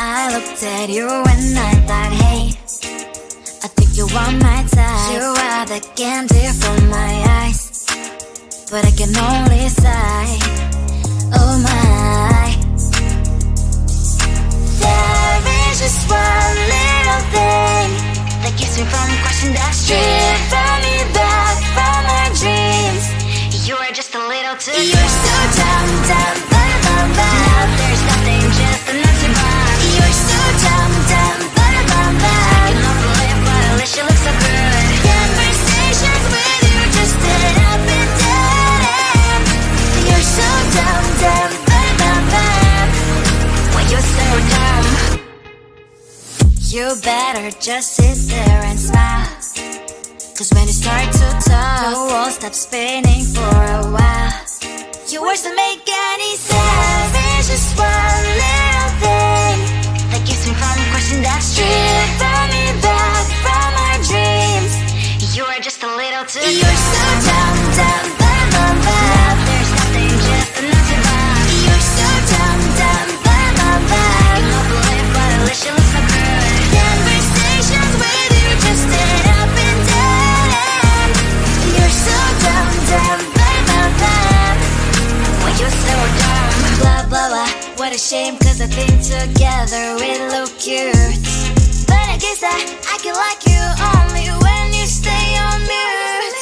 I looked at you and I thought, hey, I think you are my type. You are the candy from my eyes, but I can only sigh, oh my. There is just one little thing that keeps me from crossing that street. Drive me back from my dreams. You are just a little too close. You're so dumb, dumb, bum, bum, bum. Now there's nothing, just enough to buy. You're so dumb, dumb, bum, bum, bum. I can overlive, but at least you look so good. Conversations with you just end up in dead. You're so dumb, dumb, bum, bum, bum. Why you're so dumb? You better just sit there and smile, 'cause when you start to talk, the world stops spinning for a while. Your words don't make any sense. There's just one little thing that keeps me from crossing that street. Pull me back from our dreams. You are just a little too close. You're so dumb, dumb, bum, bum, bum. Now there's nothing, just enough to buy. You're so dumb, dumb, bum, bum, bum. I can overlive, but at least you look so good. Conversations with you just end up in dead end. You're so dumb, dumb, bum, bum, bum. Why you're so dumb? Blah, blah, blah. What a shame, 'cause I think together we look cute. But I guess that I can like you only when you stay on mute.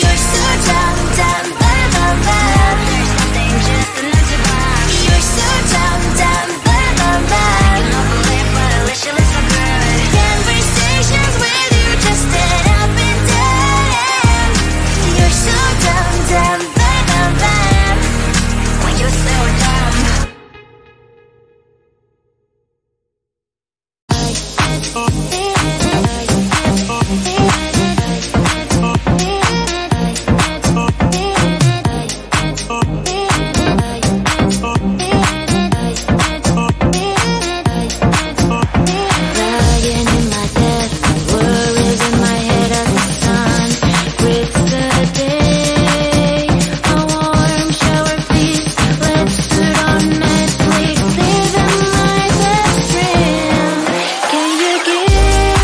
You're so dumb, dumb, bum, bum, bum. There's nothing, just enough to buy. You're so dumb, dumb, bum, bum, bum. I can overlive, but at least you look so good. Conversations with you just end up in dead end. You're so dumb, dumb, bum, bum, bum. Why you're so dumb? Can you give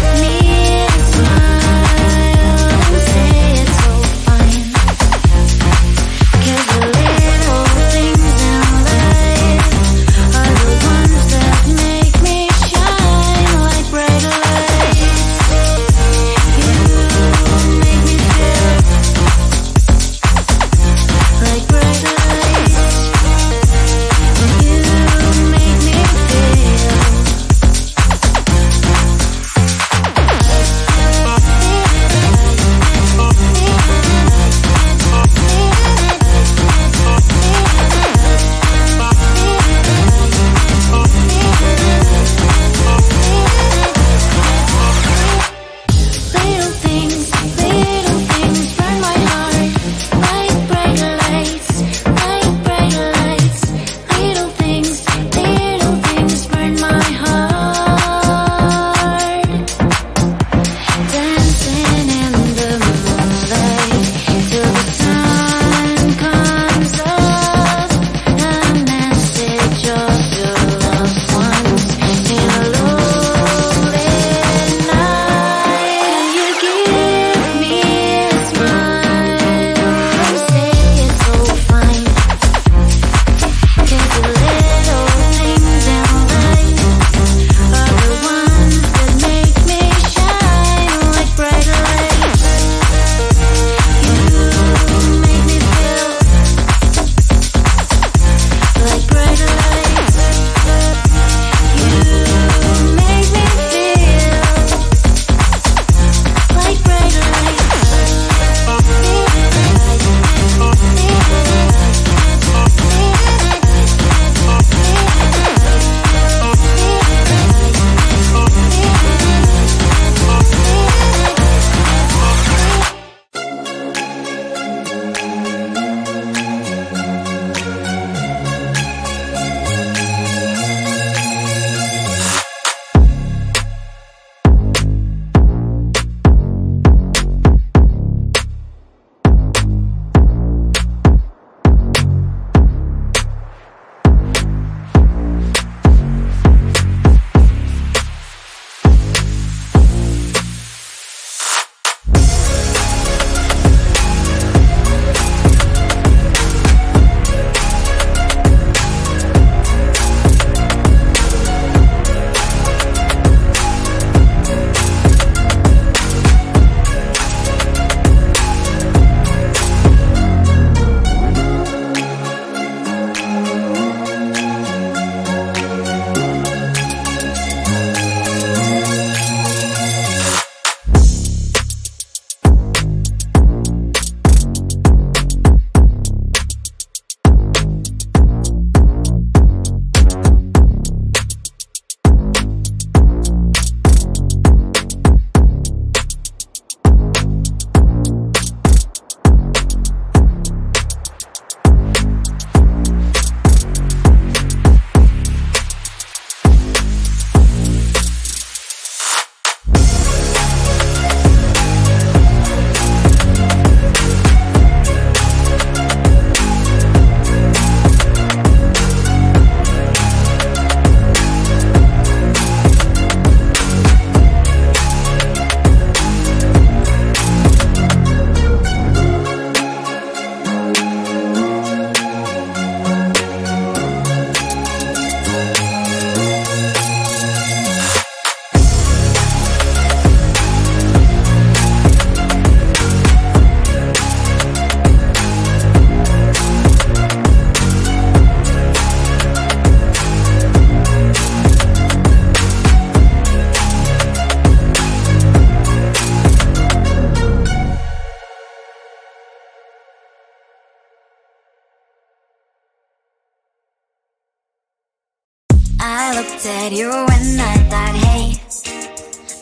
at you and I thought, hey,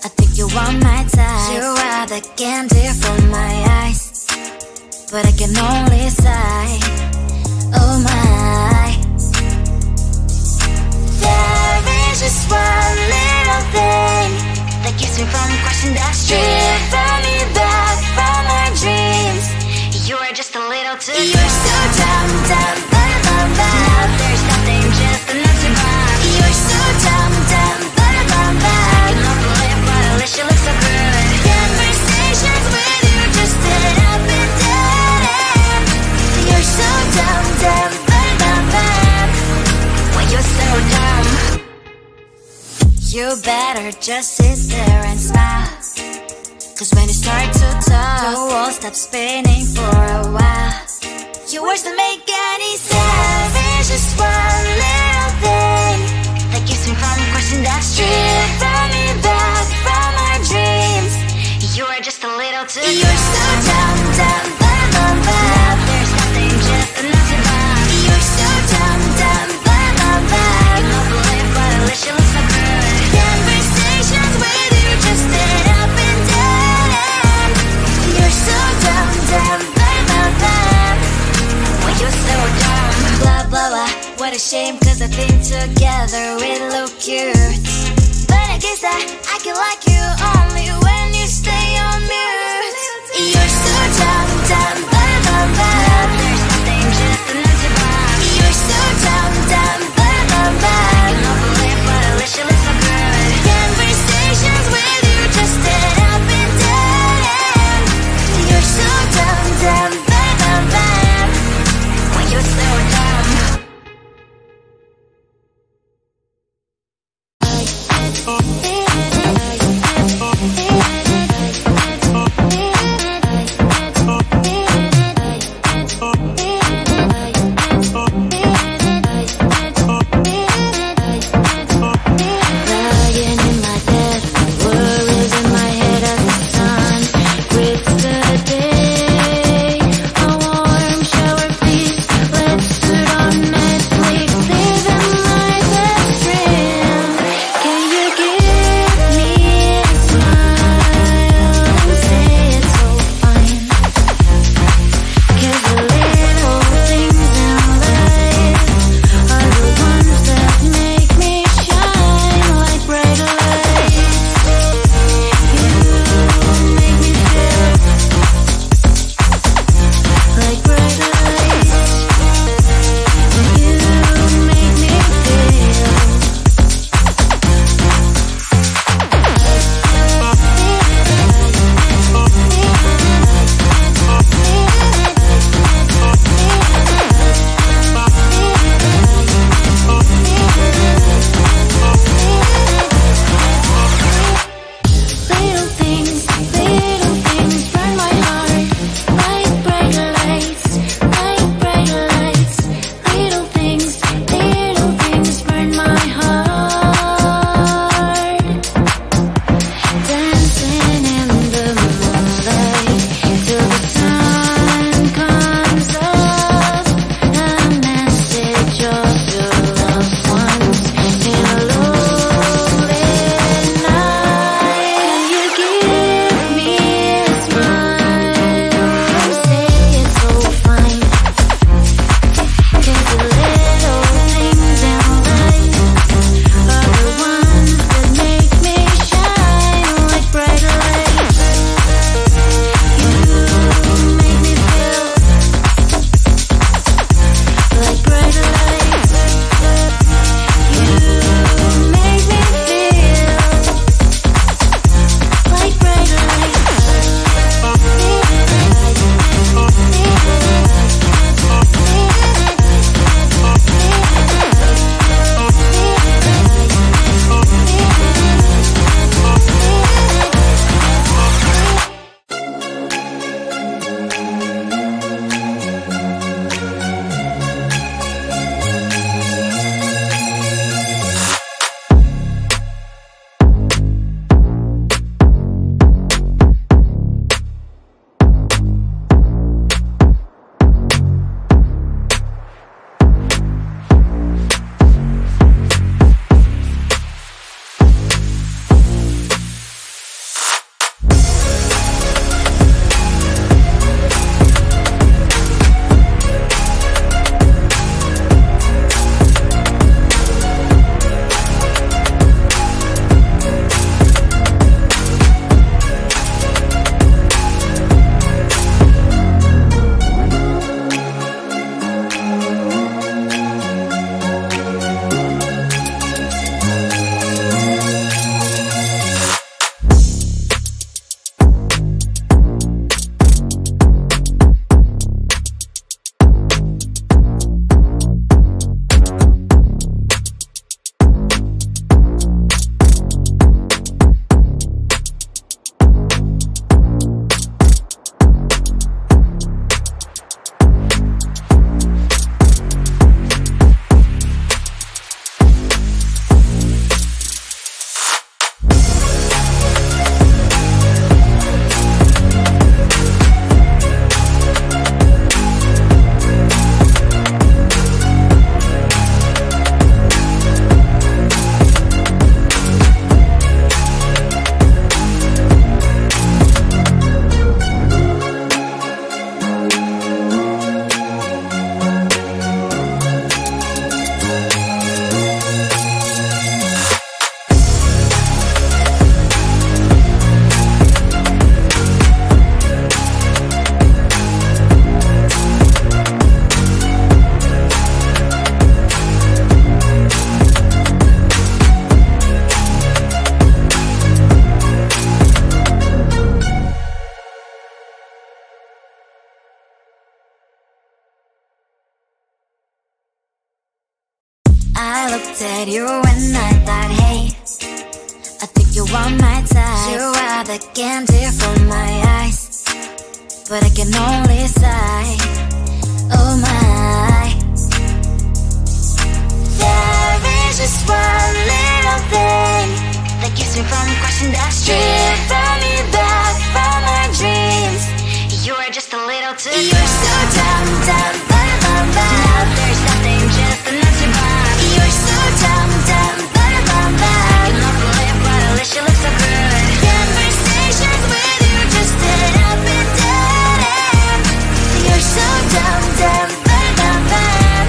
I think you are my type. You are the candy from my eyes, but I can only sigh, oh my. There is just one little thing that keeps me from crossing that street. Bring me back from my dreams. You are just a little too good. You're so dumb, dumb, dumb, dumb, dumb. Now there's nothing, just enough to buy. You're so dumb, dumb, dumb, dumb, dumb. I can not believe, but at least you look so good. Conversations with you just end up in dead end. You're so dumb, dumb, dumb, dumb, dumb. When you're so dumb, you better just sit there and smile. Cause when you start to talk, the world stops spinning for a while. Your words don't make any sense. There's just one little thing that keeps me from crossing that street. Bring me back from my dreams. You are just a little too good. You're so dumb, dumb, dumb, dumb, dumb. There's nothing, just enough to buy. You're so dumb, dumb, dumb, dumb, dumb. I cannot believe, but at least you look so good. Conversations with you just end up in dead end. You're so dumb, dumb, dumb, dumb, dumb. When you're so dumb. Blah, blah, blah. What a shame, cause I think together we look cute. But I guess that I can like you only when you stay on mute. You're so dumb, dumb, dumb, dumb, dumb. There's nothing, just enough to buy. You're so dumb, dumb, dumb, dumb, dumb. I cannot believe, but at least you look so good. Conversations with you just end up in dead end. You're so dumb, dumb, dumb, dumb, dumb. When you're so dumb. Can you give at you when I thought, hey, I think you want my type. You are the candy from my eyes, but I can only sigh, oh my. There is just one little thing that keeps me from crossing that street. Drive me back from my dreams. You are just a little too close. You're so dumb, dumb, ba-da-bum-bum. Now there's nothing, just enough to bomb. You're so dumb, dumb, ba-da-bum-bum. You love to live, but at least you look so good. Conversations with you just end up in dead end. You're so dumb, dumb, ba-da-bum-bum.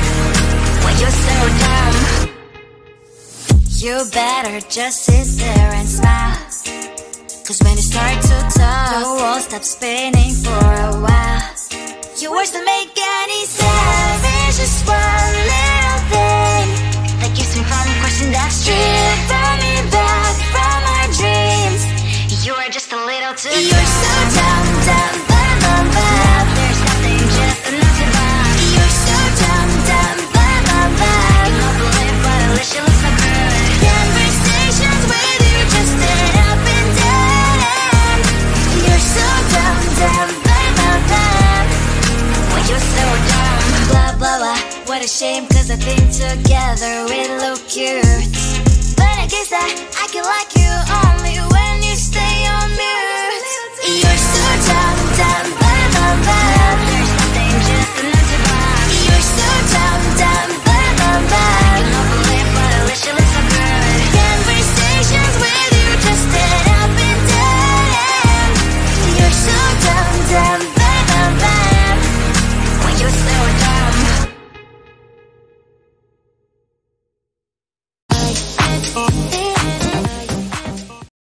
When you're so dumb, you better just sit there and smile, 'cause when you start to talk, the world stops spinning for a while. Your words don't make any sense. There's just one little thing that keeps me from crossing that street. Drive me back from my dreams. You are just a little too close. You're so dumb, dumb, ba-da-bum-bum. Now there's nothing, just enough to bomb. You're so dumb, dumb, ba-da-bum-bum. You love to live, but at least you look so good. Conversations with you just end up in dead end. You're so dumb, dumb, ba-da-bum-bum. When you're so dumb, blah, blah, blah. What a shame, 'cause I think together we look cute, but I guess that I can like you